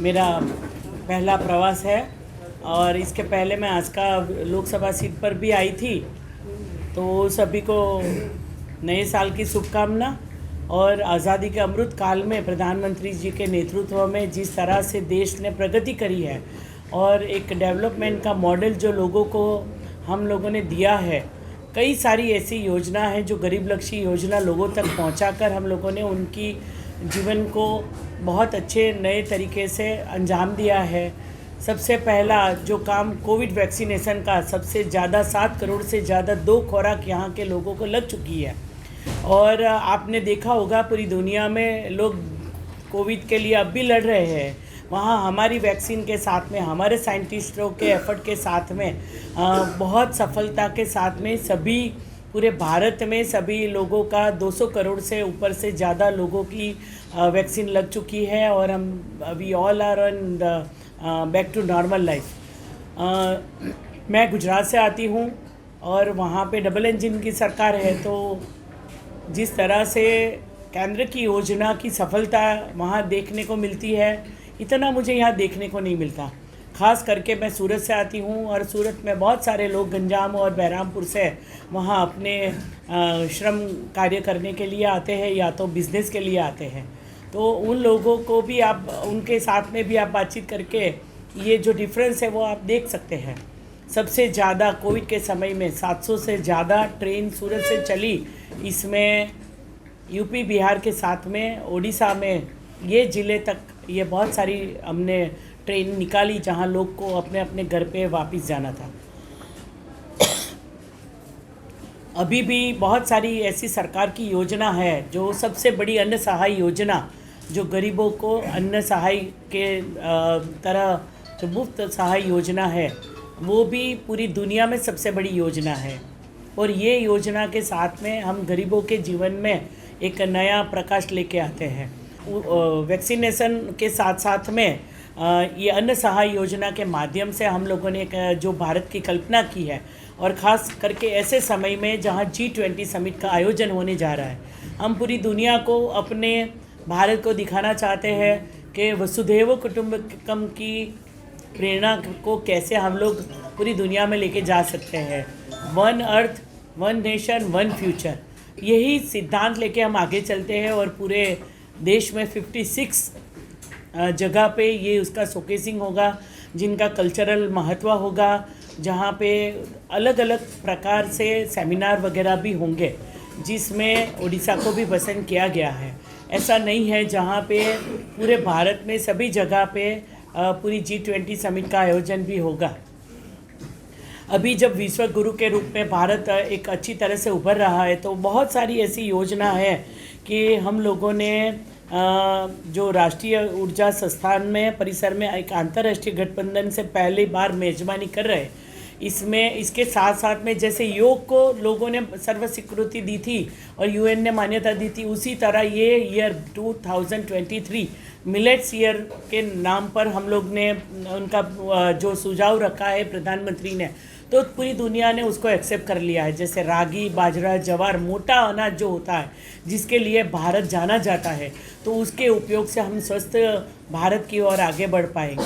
मेरा पहला प्रवास है और इसके पहले मैं आज का लोकसभा सीट पर भी आई थी। तो सभी को नए साल की शुभकामना। और आज़ादी के अमृत काल में प्रधानमंत्री जी के नेतृत्व में जिस तरह से देश ने प्रगति करी है और एक डेवलपमेंट का मॉडल जो लोगों को हम लोगों ने दिया है, कई सारी ऐसी योजना है जो गरीब लक्ष्य योजना लोगों तक पहुंचाकर हम लोगों ने उनकी जीवन को बहुत अच्छे नए तरीके से अंजाम दिया है। सबसे पहला जो काम कोविड वैक्सीनेशन का, सबसे ज़्यादा 7 करोड़ से ज़्यादा 2 खुराक यहाँ के लोगों को लग चुकी है। और आपने देखा होगा पूरी दुनिया में लोग कोविड के लिए अब भी लड़ रहे हैं। वहाँ हमारी वैक्सीन के साथ में, हमारे साइंटिस्टों के एफर्ट के साथ में, बहुत सफलता के साथ में सभी पूरे भारत में सभी लोगों का 200 करोड़ से ऊपर से ज़्यादा लोगों की वैक्सीन लग चुकी है और हम we all are on the back to normal life. मैं गुजरात से आती हूँ और वहाँ पे डबल इंजन की सरकार है, तो जिस तरह से केंद्र की योजना की सफलता वहाँ देखने को मिलती है, इतना मुझे यहाँ देखने को नहीं मिलता। ख़ास करके मैं सूरत से आती हूँ और सूरत में बहुत सारे लोग गंजाम और बहरामपुर से वहाँ अपने श्रम कार्य करने के लिए आते हैं या तो बिज़नेस के लिए आते हैं। तो उन लोगों को भी आप, उनके साथ में भी आप बातचीत करके ये जो डिफरेंस है वो आप देख सकते हैं। सबसे ज़्यादा कोविड के समय में 700 से ज़्यादा ट्रेन सूरत से चली। इसमें यूपी बिहार के साथ में उड़ीसा में ये ज़िले तक ये बहुत सारी हमने ट्रेन निकाली जहाँ लोग को अपने अपने घर पे वापस जाना था। अभी भी बहुत सारी ऐसी सरकार की योजना है, जो सबसे बड़ी अन्न सहाय योजना, जो गरीबों को अन्न सहाय के तरह जो मुफ्त सहाय योजना है, वो भी पूरी दुनिया में सबसे बड़ी योजना है। और ये योजना के साथ में हम गरीबों के जीवन में एक नया प्रकाश लेके आते हैं। वैक्सीनेशन के साथ साथ में ये अन्न सहाय योजना के माध्यम से हम लोगों ने जो भारत की कल्पना की है, और ख़ास करके ऐसे समय में जहाँ G20 समिट का आयोजन होने जा रहा है, हम पूरी दुनिया को, अपने भारत को दिखाना चाहते हैं कि वसुधैव कुटुंबकम की प्रेरणा को कैसे हम लोग पूरी दुनिया में लेके जा सकते हैं। One earth, one nation, one future, यही सिद्धांत लेके हम आगे चलते हैं। और पूरे देश में 56 जगह पे ये उसका शोकेसिंग होगा, जिनका कल्चरल महत्व होगा, जहाँ पे अलग अलग प्रकार से सेमिनार वगैरह भी होंगे, जिसमें उड़ीसा को भी पसंद किया गया है। ऐसा नहीं है, जहाँ पे पूरे भारत में सभी जगह पे पूरी G20 समिट का आयोजन भी होगा। अभी जब विश्व गुरु के रूप में भारत एक अच्छी तरह से उभर रहा है, तो बहुत सारी ऐसी योजना है कि हम लोगों ने जो राष्ट्रीय ऊर्जा संस्थान में परिसर में एक अंतर्राष्ट्रीय गठबंधन से पहली बार मेजबानी कर रहे हैं। इसमें इसके साथ साथ में जैसे योग को लोगों ने सर्व स्वीकृति दी थी और UN ने मान्यता दी थी, उसी तरह ये ईयर 2023 मिलेट्स ईयर के नाम पर हम लोग ने उनका जो सुझाव रखा है प्रधानमंत्री ने, तो पूरी दुनिया ने उसको एक्सेप्ट कर लिया है। जैसे रागी, बाजरा, जवार, मोटा अनाज जो होता है, जिसके लिए भारत जाना जाता है, तो उसके उपयोग से हम स्वस्थ भारत की ओर आगे बढ़ पाएंगे।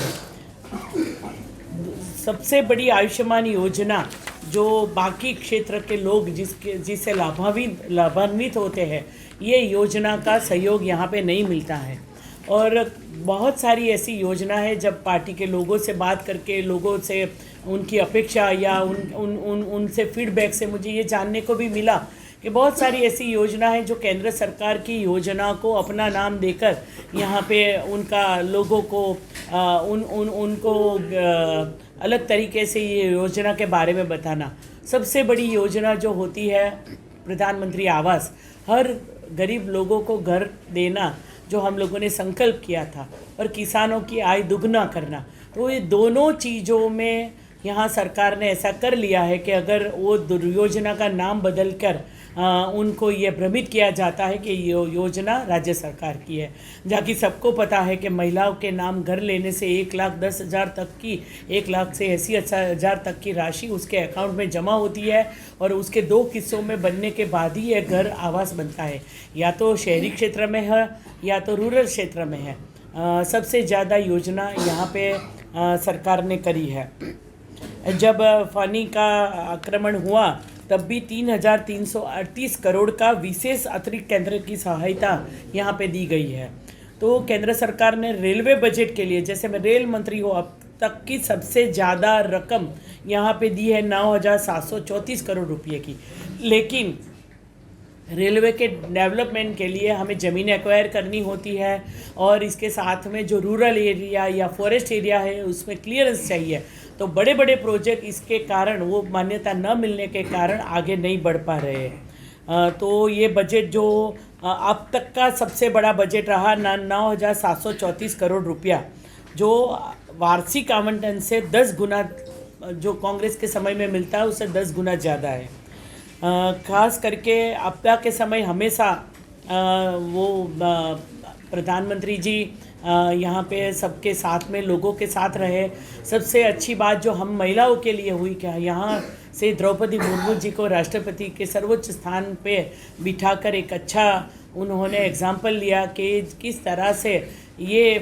सबसे बड़ी आयुष्मान योजना जो बाकी क्षेत्र के लोग जिससे लाभान्वित होते हैं, ये योजना का सहयोग यहाँ पे नहीं मिलता है। और बहुत सारी ऐसी योजना है, जब पार्टी के लोगों से बात करके, लोगों से उनकी अपेक्षा या उनसे फीडबैक से मुझे ये जानने को भी मिला कि बहुत सारी ऐसी योजना है जो केंद्र सरकार की योजना को अपना नाम देकर यहाँ पे उनका लोगों को उनको अलग तरीके से ये योजना के बारे में बताना। सबसे बड़ी योजना जो होती है प्रधानमंत्री आवास, हर गरीब लोगों को घर देना, जो हम लोगों ने संकल्प किया था, और किसानों की आय दुगना करना, तो ये दोनों चीज़ों में यहाँ सरकार ने ऐसा कर लिया है कि अगर वो योजना का नाम बदलकर उनको ये भ्रमित किया जाता है कि ये योजना राज्य सरकार की है, जबकि सबको पता है कि महिलाओं के नाम घर लेने से 1,10,000 तक की, 1,00,000 से 80,000 तक की राशि उसके अकाउंट में जमा होती है, और उसके 2 किस्तों में बनने के बाद ही यह घर आवास बनता है, या तो शहरी क्षेत्र में है या तो रूरल क्षेत्र में है। सबसे ज़्यादा योजना यहाँ पे सरकार ने करी है। जब फानी का आक्रमण हुआ तब भी 3,338 करोड़ का विशेष अतिरिक्त केंद्र की सहायता यहाँ पे दी गई है। तो केंद्र सरकार ने रेलवे बजट के लिए, जैसे मैं रेल मंत्री हूँ, अब तक की सबसे ज़्यादा रकम यहाँ पे दी है 9,734 करोड़ रुपये की। लेकिन रेलवे के डेवलपमेंट के लिए हमें ज़मीन एक्वायर करनी होती है और इसके साथ में जो रूरल एरिया या फॉरेस्ट एरिया है उसमें क्लियरेंस चाहिए। तो बड़े बड़े प्रोजेक्ट इसके कारण, वो मान्यता न मिलने के कारण आगे नहीं बढ़ पा रहे हैं। तो ये बजट जो अब तक का सबसे बड़ा बजट रहा 9,734 करोड़ रुपया, जो वार्षिक आवंटन से 10 गुना, जो कांग्रेस के समय में मिलता है उससे 10 गुना ज़्यादा है। खास करके आपदा के समय हमेशा प्रधानमंत्री जी यहाँ पे सबके साथ में, लोगों के साथ रहे। सबसे अच्छी बात जो हम महिलाओं के लिए हुई, क्या यहाँ से द्रौपदी मुर्मू जी को राष्ट्रपति के सर्वोच्च स्थान पे बिठाकर एक अच्छा उन्होंने एग्जाम्पल लिया कि किस तरह से ये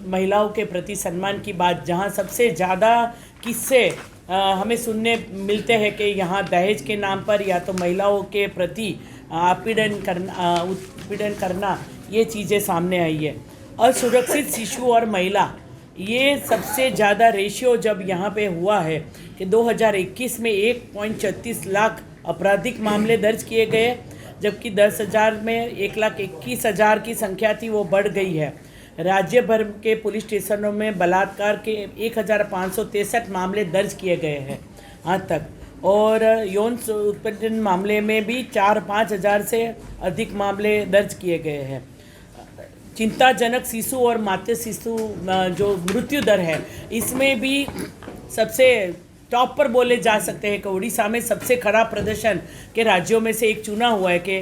महिलाओं के प्रति सम्मान की बात, जहाँ सबसे ज़्यादा किस्से हमें सुनने मिलते हैं कि यहाँ दहेज के नाम पर या तो महिलाओं के प्रति उत्पीड़न करना, ये चीज़ें सामने आई है। असुरक्षित शिशु और महिला, ये सबसे ज़्यादा रेशियो जब यहाँ पे हुआ है कि 2021 में 1.36 लाख आपराधिक मामले दर्ज किए गए, जबकि 10,000 में 1,21,000 की संख्या थी, वो बढ़ गई है। राज्य भर के पुलिस स्टेशनों में बलात्कार के 1,563 मामले दर्ज किए गए हैं आज तक, और यौन उत्पीड़न मामले में भी 4-5 हज़ार से अधिक मामले दर्ज किए गए हैं। चिंताजनक शिशु और मातृ शिशु जो मृत्यु दर है, इसमें भी सबसे टॉप पर बोले जा सकते हैं कि उड़ीसा में सबसे खराब प्रदर्शन के राज्यों में से एक चुना हुआ है कि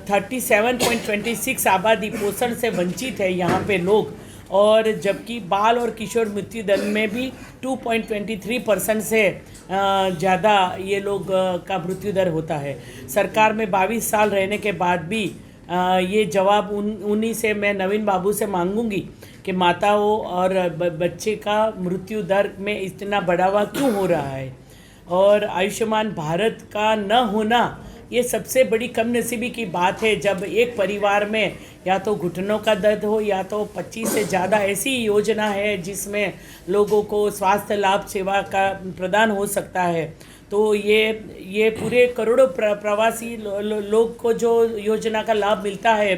37.26 आबादी पोषण से वंचित है यहाँ पे लोग, और जबकि बाल और किशोर मृत्यु दर में भी 2.23% से ज़्यादा ये लोग का मृत्यु दर होता है। सरकार में 22 साल रहने के बाद भी ये जवाब उन्हीं से मैं नवीन बाबू से मांगूंगी कि माताओं और बच्चे का मृत्यु दर में इतना बढ़ावा क्यों हो रहा है। और आयुष्मान भारत का न होना ये सबसे बड़ी कमनसीबी की बात है, जब एक परिवार में या तो घुटनों का दर्द हो या तो 25 से ज़्यादा ऐसी योजना है जिसमें लोगों को स्वास्थ्य लाभ सेवा का प्रदान हो सकता है। तो ये पूरे करोड़ों प्रवासी लोग को जो योजना का लाभ मिलता है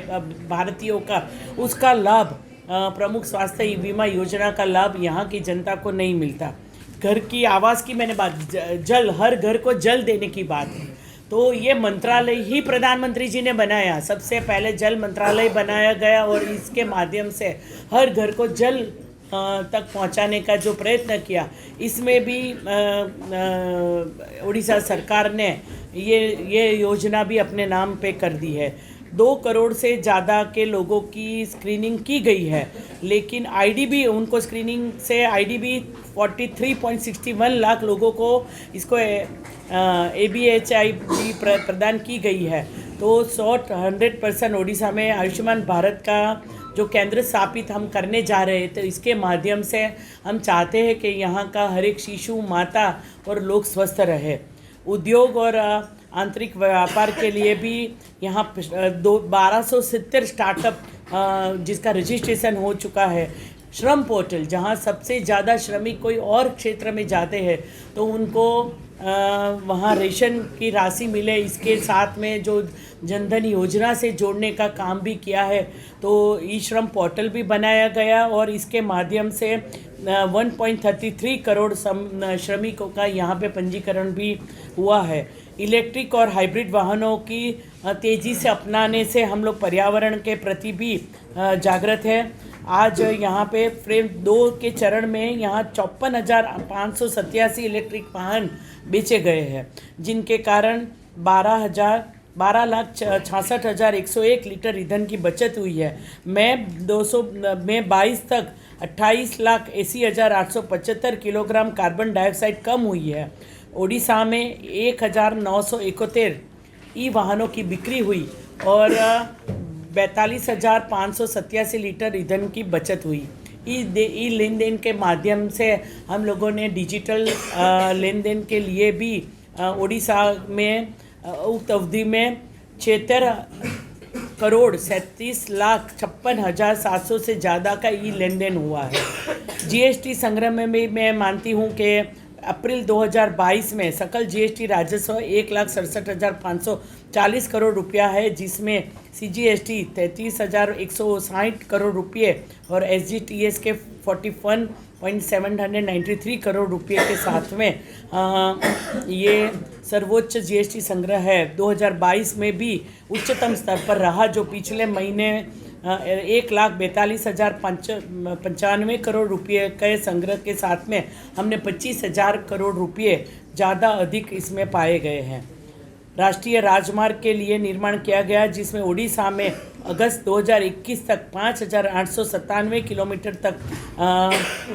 भारतीयों का, उसका लाभ प्रमुख स्वास्थ्य बीमा योजना का लाभ यहाँ की जनता को नहीं मिलता। घर की आवास की मैंने बात, जल, हर घर को जल देने की बात है। तो ये मंत्रालय ही प्रधानमंत्री जी ने बनाया, सबसे पहले जल मंत्रालय बनाया गया और इसके माध्यम से हर घर को जल तक पहुंचाने का जो प्रयत्न किया, इसमें भी उड़ीसा सरकार ने ये योजना भी अपने नाम पे कर दी है। 2 करोड़ से ज़्यादा के लोगों की स्क्रीनिंग की गई है, लेकिन आईडीबी, उनको स्क्रीनिंग से आईडीबी 43.61 लाख लोगों को इसको ABHIB प्रदान की गई है। तो 100% उड़ीसा में आयुष्मान भारत का जो केंद्र स्थापित हम करने जा रहे हैं, तो इसके माध्यम से हम चाहते हैं कि यहाँ का हर एक शिशु, माता और लोग स्वस्थ रहे। उद्योग और आंतरिक व्यापार के लिए भी यहाँ 1270 स्टार्टअप जिसका रजिस्ट्रेशन हो चुका है। श्रम पोर्टल, जहाँ सबसे ज़्यादा श्रमिक कोई और क्षेत्र में जाते हैं तो उनको वहाँ रेशन की राशि मिले, इसके साथ में जो जनधन योजना से जोड़ने का काम भी किया है। तो ई श्रम पोर्टल भी बनाया गया और इसके माध्यम से 1.33 करोड़ श्रमिकों का यहाँ पे पंजीकरण भी हुआ है। इलेक्ट्रिक और हाइब्रिड वाहनों की तेज़ी से अपनाने से हम लोग पर्यावरण के प्रति भी जागृत है। आज यहाँ पे फ्रेम 2 के चरण में यहाँ 54,587 इलेक्ट्रिक वाहन बेचे गए हैं, जिनके कारण 12,66,101 लीटर ईंधन की बचत हुई है। मई 22 तक 28,80,875 किलोग्राम कार्बन डाइऑक्साइड कम हुई है। ओडिशा में 1,971 ई वाहनों की बिक्री हुई और 42,587 लीटर ईंधन की बचत हुई। ई लेन देन के माध्यम से हम लोगों ने डिजिटल लेन देन के लिए भी उड़ीसा में उक्त अवधि में 73,37,56,700 से ज़्यादा का ई लेन देन हुआ है। जीएसटी संग्रह में भी मैं मानती हूँ कि अप्रैल 2022 में सकल जीएसटी राजस्व 1,67,540 करोड़ रुपया है, जिसमें सीजीएसटी 33,160 करोड़ रुपये और एसजीटीएस के 41,793 करोड़ रुपये के साथ में ये सर्वोच्च जीएसटी संग्रह है। 2022 में भी उच्चतम स्तर पर रहा, जो पिछले महीने 1,42,095 करोड़ रुपये के संग्रह के साथ में हमने 25,000 करोड़ रुपये ज़्यादा अधिक इसमें पाए गए हैं। राष्ट्रीय राजमार्ग के लिए निर्माण किया गया, जिसमें उड़ीसा में अगस्त 2021 तक 5,897 किलोमीटर तक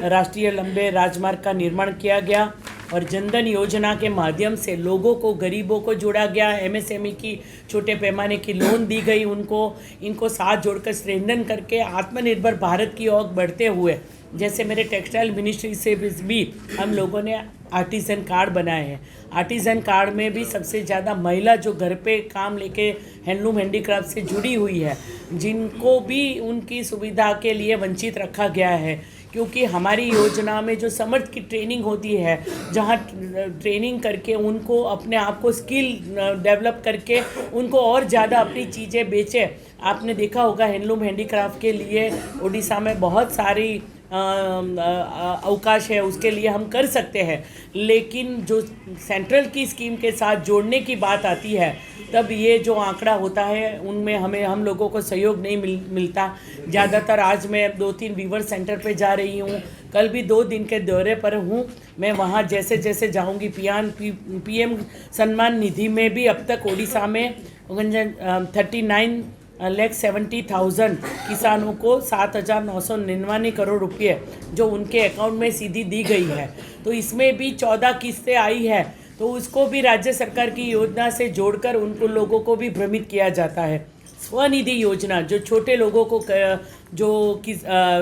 राष्ट्रीय लंबे राजमार्ग का निर्माण किया गया। और जनधन योजना के माध्यम से लोगों को, गरीबों को जोड़ा गया। एमएसएमई की छोटे पैमाने की लोन दी गई इनको साथ जोड़कर स्ट्रेंथन करके आत्मनिर्भर भारत की ओर बढ़ते हुए, जैसे मेरे टेक्सटाइल मिनिस्ट्री से भी हम लोगों ने आर्टिज़न कार्ड बनाए हैं। आर्टिज़न कार्ड में भी सबसे ज़्यादा महिला जो घर पे काम लेके हैंडलूम हैंडीक्राफ्ट से जुड़ी हुई है, जिनको भी उनकी सुविधा के लिए वंचित रखा गया है, क्योंकि हमारी योजना में जो समर्थ की ट्रेनिंग होती है, जहाँ ट्रेनिंग करके उनको अपने आप को स्किल डेवलप करके उनको और ज़्यादा अपनी चीज़ें बेचे। आपने देखा होगा हैंडलूम हैंडीक्राफ्ट के लिए उड़ीसा में बहुत सारी अवकाश है, उसके लिए हम कर सकते हैं, लेकिन जो सेंट्रल की स्कीम के साथ जोड़ने की बात आती है, तब ये जो आंकड़ा होता है उनमें हम लोगों को सहयोग नहीं मिलता। ज़्यादातर आज मैं 2-3 वीवर सेंटर पे जा रही हूँ, कल भी 2 दिन के दौरे पर हूँ। मैं वहाँ जैसे जैसे जाऊँगी, पीएम सम्मान निधि में भी अब तक उड़ीसा में 39,70,000 किसानों को 7,999 करोड़ रुपये जो उनके अकाउंट में सीधी दी गई है। तो इसमें भी 14 किस्तें आई है, तो उसको भी राज्य सरकार की योजना से जोड़कर उनको लोगों को भी भ्रमित किया जाता है। स्वनिधि योजना जो छोटे लोगों को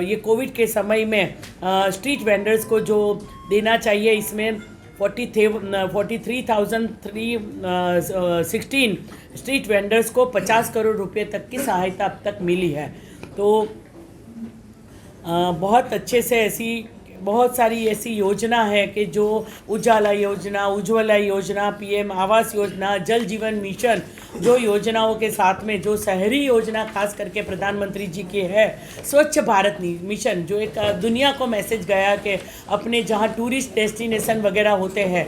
ये कोविड के समय में स्ट्रीट वेंडर्स को जो देना चाहिए, इसमें 43,316 स्ट्रीट वेंडर्स को 50 करोड़ रुपए तक की सहायता अब तक मिली है। तो बहुत अच्छे से बहुत सारी ऐसी योजना है कि जो उजाला योजना, पीएम आवास योजना, जल जीवन मिशन, जो योजनाओं के साथ में जो शहरी योजना खास करके प्रधानमंत्री जी की है, स्वच्छ भारत मिशन, जो एक दुनिया को मैसेज गया कि अपने जहाँ टूरिस्ट डेस्टिनेशन वगैरह होते हैं,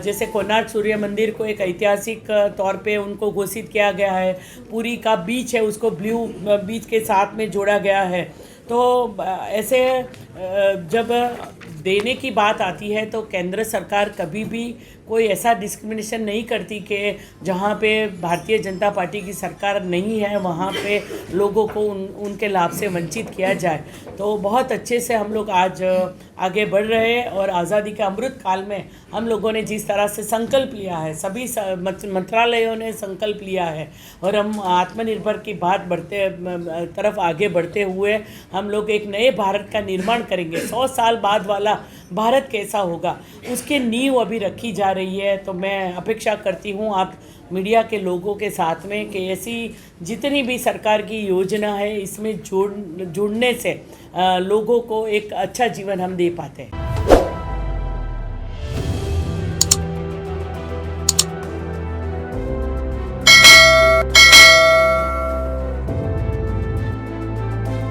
जैसे कोणार्क सूर्य मंदिर को एक ऐतिहासिक तौर पे उनको घोषित किया गया है। पुरी का बीच है, उसको ब्लू बीच के साथ में जोड़ा गया है। तो ऐसे जब देने की बात आती है तो केंद्र सरकार कभी भी कोई ऐसा डिस्क्रिमिनेशन नहीं करती कि जहाँ पे भारतीय जनता पार्टी की सरकार नहीं है वहाँ पे लोगों को उनके लाभ से वंचित किया जाए। तो बहुत अच्छे से हम लोग आज आगे बढ़ रहे हैं और आज़ादी के अमृत काल में हम लोगों ने जिस तरह से संकल्प लिया है, सभी मंत्रालयों ने संकल्प लिया है और हम आत्मनिर्भर की तरफ आगे बढ़ते हुए हम लोग एक नए भारत का निर्माण करेंगे। 100 साल बाद वाला भारत कैसा होगा, उसके नींव अभी रखी जा रही है। तो मैं अपेक्षा करती हूँ आप मीडिया के लोगों के साथ में कि ऐसी जितनी भी सरकार की योजना है, इसमें जुड़ने से लोगों को एक अच्छा जीवन हम दे पाते हैं।